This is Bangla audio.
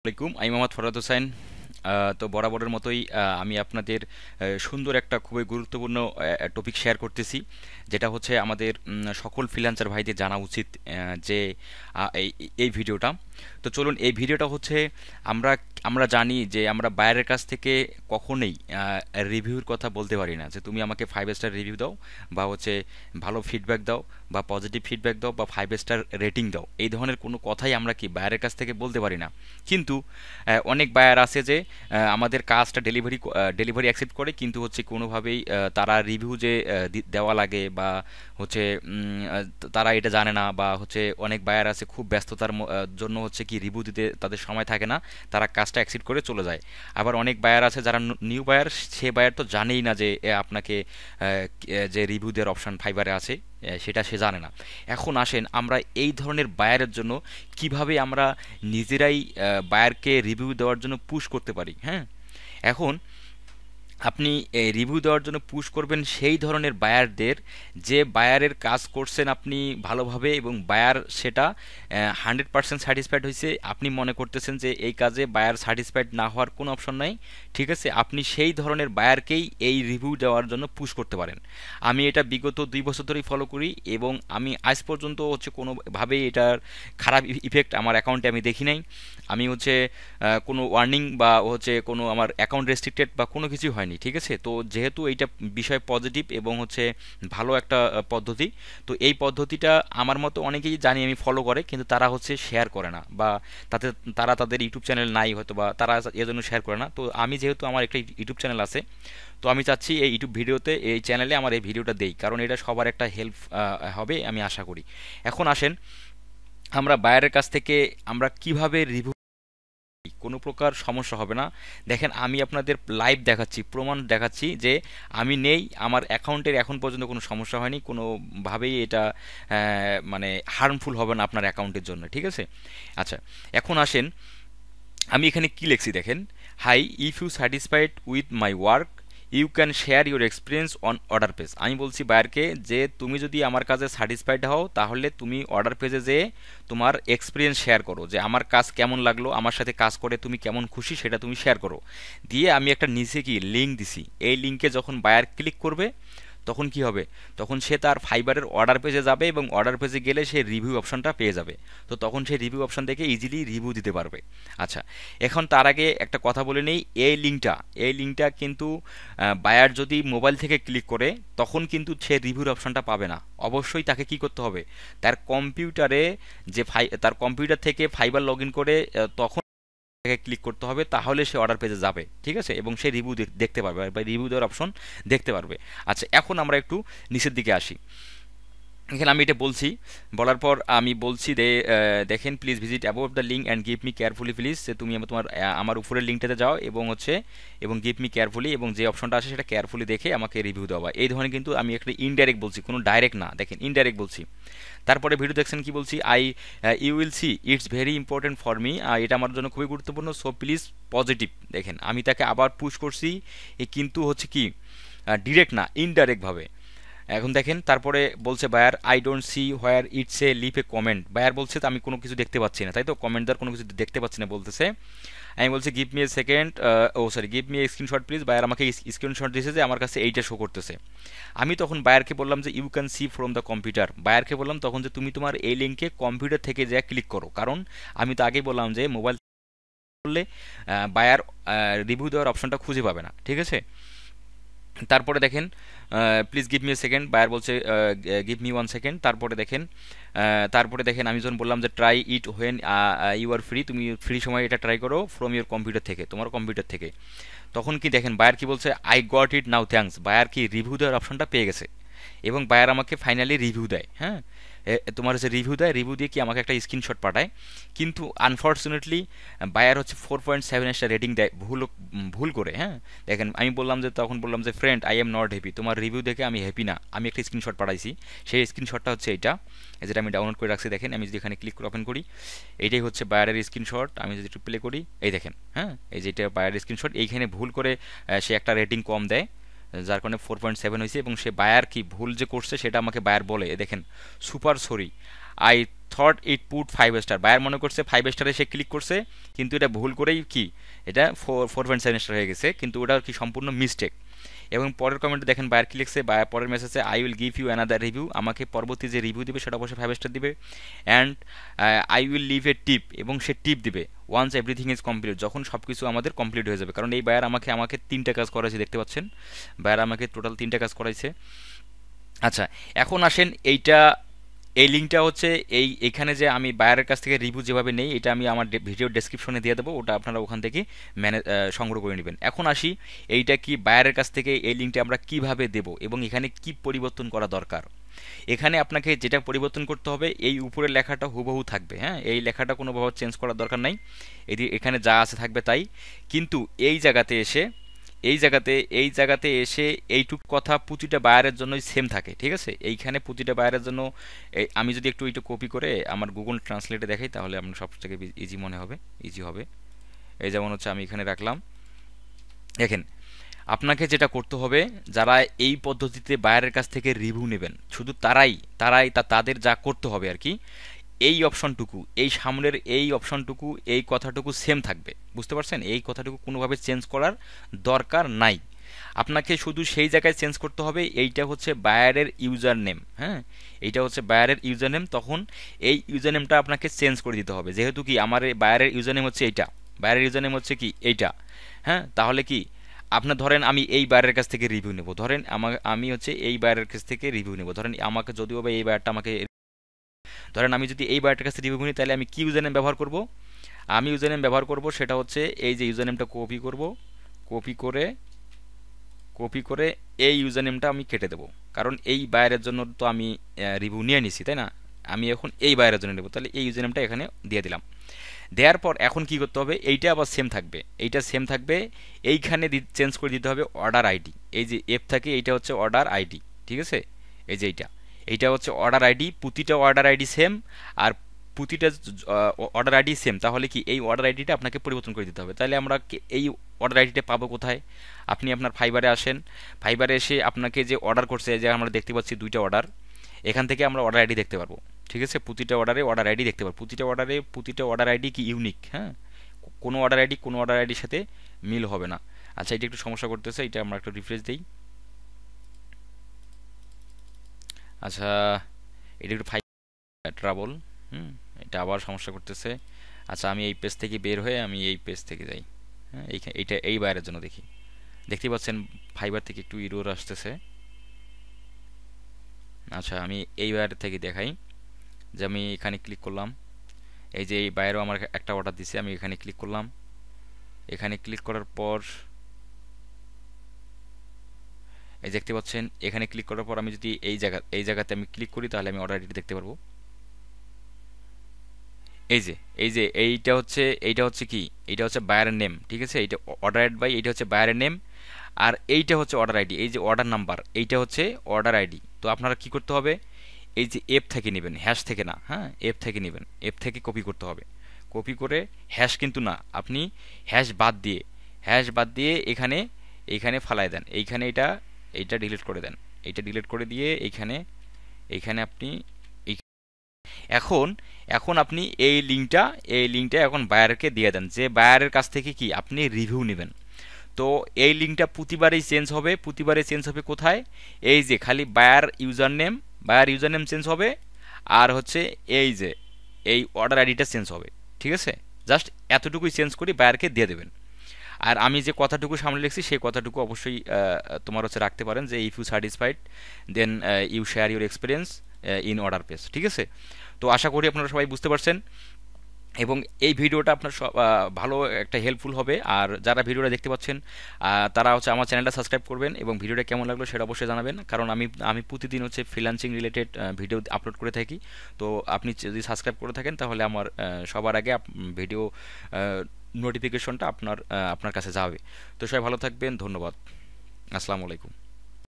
আসসালামাইকুম, আমি মোহাম্মদ ফরহাদ হোসেন। তো বরাবরের মতোই আমি আপনাদের সুন্দর একটা খুবই গুরুত্বপূর্ণ টপিক শেয়ার করতেছি, যেটা হচ্ছে আমাদের সকল ফ্রিল্যান্সার ভাইদের জানা উচিত যে এই এই ভিডিওটা। তো চলুন, এই ভিডিওটা হচ্ছে আমরা আমরা জানি যে আমরা বাইরের কাছ থেকে কখনোই রিভিউর কথা বলতে পারি না, যে তুমি আমাকে 5 স্টার রিভিউ দাও, বা হচ্ছে ভালো ফিডব্যাক দাও, বা পজিটিভ ফিডব্যাক দাও, বা 5 স্টার রেটিং দাও। এই ধরনের কোনো কথাই আমরা কি বাইরের কাছ থেকে বলতে পারি না। কিন্তু অনেক বায়ার আছে যে আমাদের কাজটা ডেলিভারি অ্যাকসেপ্ট করে, কিন্তু হচ্ছে কোনোভাবেই তারা রিভিউ যে দেওয়া লাগে, বা হচ্ছে তারা এটা জানে না, বা হচ্ছে অনেক বায়ার আছে খুব ব্যস্ততার জন্য হচ্ছে কি রিভিউ দিতে তাদের সময় থাকে না, তারা কাজটা অ্যাকসেপ্ট করে চলে যায়। আবার অনেক বায়ার আছে যারা নিউ বায়ার, সে বায়ার তো জানেই না যে আপনাকে যে রিভিউ দেওয়ার অপশন ফাইবারে আছে, সেটা সে জানে না। এখন আসেন আমরা এই ধরনের বায়ারের জন্য কিভাবে আমরা নিজেরাই বায়ারকে রিভিউ দেওয়ার জন্য পুশ করতে পারি। হ্যাঁ, এখন আপনি রিভিউ দেওয়ার জন্য পুশ করবেন সেই ধরনের বায়ারদের, যে বায়ারের কাজ করছেন আপনি ভালোভাবে, এবং বায়ার সেটা 100% স্যাটিসফাইড হয়েছে। আপনি মনে করতেছেন যে এই কাজে বায়ার স্যাটিসফাইড না হওয়ার কোনো অপশন নাই, ঠিক আছে, আপনি সেই ধরনের বায়ারকেই এই রিভিউ দেওয়ার জন্য পুশ করতে পারেন। আমি এটা বিগত 2 বছর ধরেই ফলো করি, এবং আমি আজ পর্যন্ত হচ্ছে কোনোভাবেই এটার খারাপ ইফেক্ট আমার অ্যাকাউন্টে আমি দেখি নাই। আমি হচ্ছে কোনো ওয়ার্নিং বা হচ্ছে কোনো আমার অ্যাকাউন্ট রেস্ট্রিক্টেড বা কোনো কিছুই হয়নি, ঠিক আছে। তো যেহেতু এইটা বিষয় পজিটিভ এবং হচ্ছে ভালো একটা পদ্ধতি, তো এই পদ্ধতিটা আমার মতো অনেকেই জানি আমি ফলো করে, কিন্তু তারা হচ্ছে শেয়ার করে না, বা তাতে তারা তাদের ইউটিউব চ্যানেল নাই হয়তো, বা তারা এজন্য শেয়ার করে না। তো আমি যেহেতু আমার একটা ইউটিউব চ্যানেল আছে, তো আমি চাচ্ছি এই ইউটিউব ভিডিওতে, এই চ্যানেলে আমার এই ভিডিওটা দেই, কারণ এটা সবার একটা হেল্প হবে আমি আশা করি। এখন আসেন আমরা বায়ারের কাছ থেকে আমরা কিভাবে রিভিউ, কোনো প্রকার সমস্যা হবে না। দেখেন, আমি আপনাদের লাইভ দেখাচ্ছি, প্রমাণ দেখাচ্ছি যে আমি নেই, আমার অ্যাকাউন্টের এখন পর্যন্ত কোনো সমস্যা হয়নি, কোনোভাবেই এটা মানে হার্মফুল হবে না আপনার অ্যাকাউন্টের জন্য, ঠিক আছে। আচ্ছা, এখন আসেন আমি এখানে কি লিখছি দেখেন। Hi, if you satisfied with my work, you can share your experience on order page. আমি বলছি বায়ারকে যে তুমি যদি আমার কাজে স্যাটিসফাইড হও, তাহলে তুমি অর্ডার পেজে যেয়ে তোমার এক্সপিরিয়েন্স শেয়ার করো, যে আমার কাজ কেমন লাগলো, আমার সাথে কাজ করে তুমি কেমন খুশি, সেটা তুমি শেয়ার করো। দিয়ে আমি একটা নিচে কি লিঙ্ক দিছি, এই লিঙ্কে যখন বায়ার ক্লিক করবে, তখন কি হবে, তখন সে তার ফাইবারের অর্ডার পেজে যাবে, এবং অর্ডার পেজে গেলে সে রিভিউ অপশনটা পেয়ে যাবে। তো তখন সে রিভিউ অপশন দেখে ইজিলি রিভিউ দিতে পারবে। আচ্ছা, এখন তার আগে একটা কথা বলে নেই, এই লিঙ্কটা কিন্তু বায়ার যদি মোবাইল থেকে ক্লিক করে, তখন কিন্তু সে রিভিউর অপশনটা পাবে না। অবশ্যই তাকে কি করতে হবে, তার কম্পিউটারে তার কম্পিউটার থেকে ফাইবার লগ ইন করে তখন ক্লিক করতে হবে, তাহলে সে অর্ডার পেজে যাবে, ঠিক আছে, এবং সে রিভিউ দেখতে পারবে, বা রিভিউ দেওয়ার অপশন দেখতে পারবে। আচ্ছা, এখন আমরা একটু নিচের দিকে আসি। এখানে আমি এটা বলছি, বলার পর আমি বলছি দেখেন, please visit above the link and give me carefully, please, যে তুমি আমার উপরের লিঙ্কটাতে যাও, এবং হচ্ছে এবং গিভ মি কেয়ারফুলি, এবং যে অপশনটা আসে সেটা কেয়ারফুলি দেখে আমাকে রিভিউ দেওয়া। এই ধরনের কিন্তু আমি একটা ইনডাইরেক্ট বলছি, কোনো ডাইরেক্ট না, দেখেন ইনডাইরেক্ট বলছি। তারপরে ভিডিও দেখছেন কি বলছি, you will see it's very important for me, এটা আমার জন্য খুবই গুরুত্বপূর্ণ, সো প্লিজ পজিটিভ। দেখেন আমি তাকে আবার পুশ করছি, কিন্তু হচ্ছে কি ডিরেক্ট না, ইনডাইরেক্টভাবে। এখন দেখেন, তারপরে বলছে buyer, I don't see where it's a leave a comment. Buyer বলছে তো আমি কোনো কিছু দেখতে পাচ্ছি না, তাই তো, কমেন্ট দেওয়ার কোনো কিছু দেখতে পাচ্ছি না বলতেছে। আমি বলছি give me a second, oh sorry, give me a screenshot please. Buyer আমাকে স্ক্রিনশট দিয়েছে যে আমার কাছে এইটা শো করতেছে। আমি তখন বায়ারকে বললাম যে you can see from the computer. বায়ারকে বললাম তখন যে তুমি তোমার এই লিঙ্কে কম্পিউটার থেকে যা ক্লিক করো, কারণ আমি তো আগেই বললাম যে মোবাইল করলে বায়ার রিভিউ দেওয়ার অপশনটা খুঁজে পাবে না, ঠিক আছে। তারপরে দেখেন, please give me a second, buyer বলছে গিভ মি 1 সেকেন্ড। তারপরে দেখেন আমি যখন বললাম যে try it when you are free, তুমি ফ্রি সময় এটা ট্রাই করো ফ্রম ইউর কম্পিউটার থেকে, তোমার কম্পিউটার থেকে। তখন কি দেখেন বায়ার কি বলছে, I got it now thanks. Buyer কি রিভিউ দেওয়ার অপশনটা পেয়ে গেছে, এবং বায়ার আমাকে ফাইনালি রিভিউ দেয়। হ্যাঁ, তোমার হচ্ছে রিভিউ দেয়, রিভিউ দিয়ে কি আমাকে একটা স্ক্রিনশট পাঠায়। কিন্তু আনফর্চুনেটলি বায়ার হচ্ছে 4.7 রেটিং দেয় ভুল করে। হ্যাঁ, দেখেন আমি তখন বললাম যে friend, I am not happy, তোমার রিভিউ দেখে আমি হ্যাপি না। আমি একটা স্ক্রিনশট পাঠাইছি, সেই স্ক্রিনশটটা হচ্ছে এইটা, যেটা আমি ডাউনলোড করে রাখছি। দেখেন আমি যদি এখানে ক্লিক করে ওপেন করি, এইটাই হচ্ছে বায়ারের স্ক্রিনশট। আমি যদি একটু প্লে করি, এই দেখেন, হ্যাঁ, এই যেটা বায়ারের স্ক্রিনশট। এইখানে ভুল করে সে একটা রেটিং কম দেয়, যার কারণে 4.7 হয়েছে, এবং সে বায়ার কি ভুল যে করছে সেটা আমাকে বায়ার বলে, দেখেন super sorry, I thought it put 5 star, buyer মনে করছে 5 স্টারে সে ক্লিক করছে, কিন্তু এটা ভুল করেই কি এটা 4.7 স্টার হয়ে গেছে, কিন্তু ওটা কি সম্পূর্ণ মিস্টেক। এবং পরের কমেন্টে দেখেন বায়ার কি লিখছে, বায়ার পরের মেসেজে I will give you another review, আমাকে পরবর্তী যে রিভিউ দিবে সেটা অবশ্যই 5 স্টার দিবে, অ্যান্ড আই উইল লিভ এ টিপ, এবং সে টিপ দিবে ওয়ান্স এভরিথিং ইজ কমপ্লিট, যখন সব কিছু আমাদের কমপ্লিট হয়ে যাবে। কারণ এই বায়ার আমাকে আমাকে 3টা কাজ করাইছে, দেখতে পাচ্ছেন বায়ার আমাকে টোটাল 3টা কাজ করাইছে। আচ্ছা, এখন আসেন এইটা, এই লিঙ্কটা হচ্ছে এখানে যে আমি বায়ারের কাছ থেকে রিভিউ যেভাবে নেই, এটা আমি আমার ভিডিও ডেসক্রিপশনে দিয়ে দেবো, ওটা আপনারা ওখান থেকে সংগ্রহ করে নেবেন। এখন আসি, এইটা কি বায়ারের কাছ থেকে এই লিঙ্কটা আমরা কিভাবে দেব এবং এখানে কি পরিবর্তন করা দরকার। এখানে আপনাকে যেটা পরিবর্তন করতে হবে, এই উপরের লেখাটা হুবহু থাকবে, হ্যাঁ, এই লেখাটা কোনোভাবে চেঞ্জ করার দরকার নাই, এখানে যা আছে থাকবে তাই। কিন্তু এই জায়গাতে এসে, এই জায়গাতে এসে এইটুক কথা প্রতিটা বায়ারের জন্যই সেম থাকে, ঠিক আছে। এইখানে প্রতিটা বায়ারের জন্য আমি যদি একটু এইটা কপি করে আমার গুগল ট্রান্সলেটে দেখাই, তাহলে আপনার সব থেকে ইজি মনে হবে, ইজি হবে। এই যেমন হচ্ছে আমি এখানে রাখলাম, দেখেন আপনাকে যেটা করতে হবে, যারা এই পদ্ধতিতে বায়ারের কাছ থেকে রিভিউ নেবেন শুধু তাদের যা করতে হবে আর কি, এই অপশনটুকু, এই সামনের এই অপশনটুকু, এই কথাটুকু সেম থাকবে, বুঝতে পারছেন, এই কথাটুকু কোনোভাবে চেঞ্জ করার দরকার নাই। আপনাকে শুধু সেই জায়গায় চেঞ্জ করতে হবে, এইটা হচ্ছে বায়ারের ইউজার নেম, হ্যাঁ, এইটা হচ্ছে বায়ারের ইউজার নেম, তখন এই ইউজার নেমটা আপনাকে চেঞ্জ করে দিতে হবে। যেহেতু কি আমার বায়ারের ইউজার নেম হচ্ছে এইটা, বায়ারের ইউজার নেম হচ্ছে কি এইটা, হ্যাঁ, তাহলে কি আপনার ধরেন আমি এই বায়ারের কাছ থেকে রিভিউ নেব, ধরেন আমি হচ্ছে এই বায়ারের কাছ থেকে রিভিউ নেব, ধরেন আমাকে যদিও বা এই বায়ারটা আমাকে, ধরেন আমি যদি এই বায়ারটার কাছ থেকে রিভিউ নিই, তাহলে আমি কি ইউজার নেম ব্যবহার করব, আমি ইউজার নেম ব্যবহার করব সেটা হচ্ছে এই যে ইউজার নেমটা কপি করব, কপি করে কপি করে এই ইউজার নেমটা আমি কেটে দেবো, কারণ এই বায়ারের জন্য তো আমি রিভিউ নিয়ে নিছি, তাই না, আমি এখন এই বায়ারের জন্য নেব, তাহলে এই ইউজার নেমটা এখানে দিয়ে দিলাম। দেওয়ার পর এখন কি করতে হবে, এইটা আবার সেম থাকবে, এইটা সেম থাকবে, এইখানে চেঞ্জ করে দিতে হবে অর্ডার আইডি, এই যে এফ থাকে এইটা হচ্ছে অর্ডার আইডি, ঠিক আছে, এই যে এইটা হচ্ছে অর্ডার আইডি, প্রতিটা অর্ডার আইডি সেম, আর প্রতিটা অর্ডার আইডি সেম, তাহলে কি এই অর্ডার আইডিটা আপনাকে পরিবর্তন করে দিতে হবে। তাহলে আমরা এই অর্ডার আইডিটা পাবো কোথায়, আপনি আপনার ফাইবারে আসেন, ফাইবারে এসে আপনাকে যে অর্ডার করছে, যে আমরা দেখতে পাচ্ছি 2টা অর্ডার, এখান থেকে আমরা অর্ডার আইডি দেখতে পারবো, ঠিক আছে, প্রতিটা অর্ডারে অর্ডার আইডি দেখতে পারবো, প্রতিটা অর্ডার আইডি কি ইউনিক, হ্যাঁ, কোনো অর্ডার আইডির সাথে মিল হবে না। আচ্ছা, এটা একটু সমস্যা করতেছে, এটা আমরা একটু রিফ্রেশ দিই। আচ্ছা, এটা একটু ট্রাবল, হুম, এটা আবার সমস্যা করতেছে। আচ্ছা, আমি এই পেজ থেকে বের হয়ে আমি এই পেজ থেকে যাই, হ্যাঁ, এইটা এই বাইরের জন্য দেখি, দেখতে পাচ্ছেন ফাইবার থেকে একটু ইরোর আসতেছে। আচ্ছা, আমি এই বাইরে থেকে দেখাই, যে আমি এখানে ক্লিক করলাম, এই যে এই বাইরেও আমার একটা অর্ডার দিছে, আমি এখানে ক্লিক করলাম, এখানে ক্লিক করার পর এই দেখতে পাচ্ছেন, এখানে ক্লিক করার পর আমি যদি এই জায়গাতে আমি ক্লিক করি, তাহলে আমি অর্ডার আইডি দেখতে পারবো। এই যে এইটা হচ্ছে কি, এইটা হচ্ছে বায়ারের নেম, ঠিক আছে, এইটা অর্ডার অ্যাড বাই, এইটা হচ্ছে বায়ারের নেম, আর এইটা হচ্ছে অর্ডার আইডি, এই যে অর্ডার নাম্বার, এইটা হচ্ছে অর্ডার আইডি। তো আপনারা কি করতে হবে, এই যে এফ থেকে নেবেন, হ্যাশ থেকে না, হ্যাঁ, এফ থেকে নেবেন, এফ থেকে কপি করতে হবে, কপি করে হ্যাশ কিন্তু না, আপনি হ্যাশ বাদ দিয়ে এখানে এইখানে ফালায় দেন, এইখানে এইটা ডিলিট করে দেন, এইটা ডিলিট করে দিয়ে এইখানে আপনি এখন এখন আপনি এই লিঙ্কটা এখন বায়ারকে দিয়ে দেন, যে বায়ারের কাছ থেকে কি আপনি রিভিউ নেবেন। তো এই লিঙ্কটা প্রতিবারই চেঞ্জ হবে কোথায়, এই যে খালি বায়ার ইউজার নেম চেঞ্জ হবে, আর হচ্ছে এই যে এই অর্ডার আইডিটা চেঞ্জ হবে, ঠিক আছে, জাস্ট এতটুকুই চেঞ্জ করে বায়ারকে দিয়ে দেবেন। আর আমি যে কথাটুকু সামনে লিখছি সেই কথাটুকু অবশ্যই তোমার হচ্ছে রাখতে পারেন, যে if you satisfied then you share your experience in order page, ঠিক আছে। তো আশা করি আপনারা সবাই বুঝতে পারছেন, এবং এই ভিডিওটা আপনার ভালো একটা হেল্পফুল হবে। আর যারা ভিডিওটা দেখতে পাচ্ছেন তারা হচ্ছে আমার চ্যানেলটা সাবস্ক্রাইব করবেন, এবং ভিডিওটা কেমন লাগলো সেটা অবশ্যই জানাবেন, কারণ আমি প্রতিদিন হচ্ছে ফ্রিল্যান্সিং রিলেটেড ভিডিও আপলোড করে থাকি। তো আপনি যদি সাবস্ক্রাইব করে থাকেন, তাহলে আমার সবার আগে ভিডিও নোটিফিকেশনটা আপনার কাছে যাবে। তো সবাই ভালো থাকবেন, ধন্যবাদ, আসসালামু আলাইকুম।